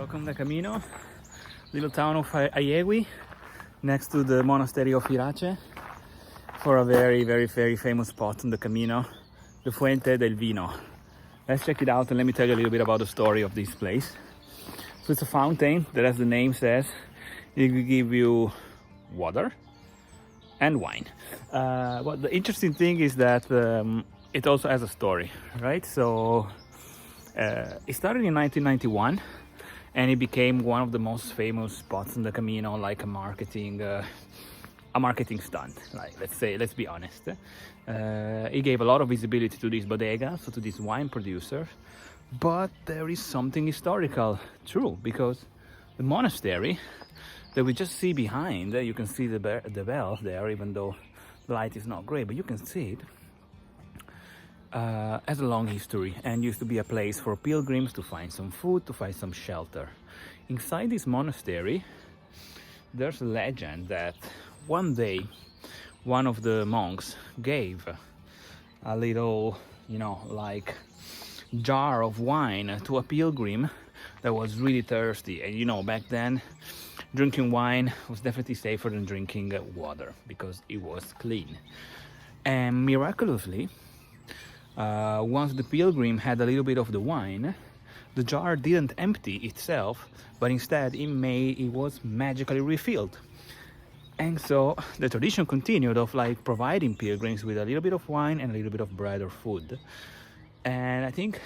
Welcome to Camino, little town of Ayegui, next to the Monastery of Irache, for a very famous spot on the Camino, the Fuente del Vino. Let's check it out and let me tell you a little bit about the story of this place. So it's a fountain that, as the name says, it will give you water and wine. But the interesting thing is that it also has a story, right? So it started in 1991 and it became one of the most famous spots in the Camino, like a marketing stunt. Like, let's be honest. It gave a lot of visibility to this bodega, so to this wine producer. But there is something historical true, because the monastery that we just see behind, you can see the bell there, even though the light is not great, but you can see it, has a long history and used to be a place for pilgrims to find some food, to find some shelter. Inside this monastery, there's a legend that one day one of the monks gave a little, like jar of wine to a pilgrim that was really thirsty. And back then drinking wine was definitely safer than drinking water because it was clean. And miraculously, once the pilgrim had a little bit of the wine, the jar didn't empty itself, but instead it was magically refilled. And so the tradition continued of like providing pilgrims with a little bit of wine and a little bit of bread or food. And I think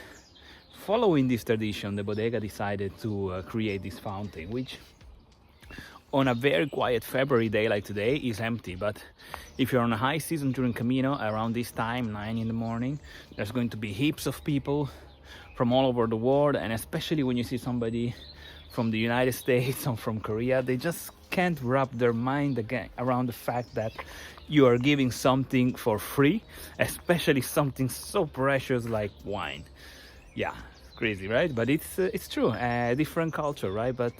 following this tradition, the bodega decided to create this fountain, which on a very quiet February day like today is empty. But if you're on a high season during Camino, around this time, 9 in the morning, there's going to be heaps of people from all over the world. And especially when you see somebody from the United States or from Korea, they just can't wrap their mind again around the fact that you are giving something for free, especially something so precious like wine. Yeah, crazy, right? But it's true. Different culture, right? But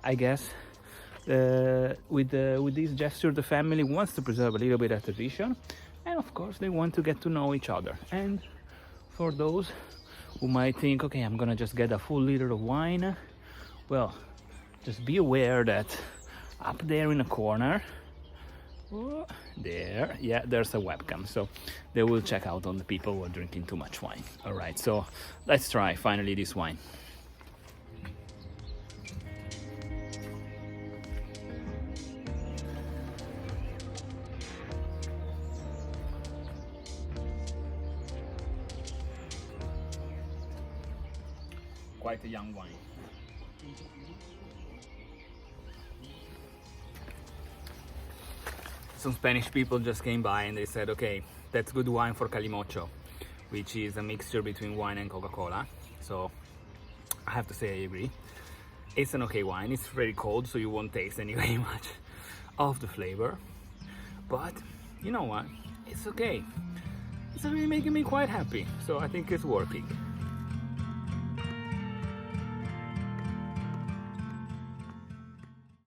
I guess with this gesture, the family wants to preserve a little bit of tradition, and of course they want to get to know each other. And for those who might think, okay, I'm gonna just get a full liter of wine, well, just be aware that up there in a corner, there's a webcam, so they will check out on the people who are drinking too much wine. All right, so let's try finally this wine. Quite a young wine. Some Spanish people just came by and they said, okay, that's good wine for calimocho, which is a mixture between wine and Coca-Cola. So I have to say I agree. It's an okay wine. It's very cold, so you won't taste anyway much of the flavor. But you know what? It's okay. It's really making me quite happy. So I think it's working.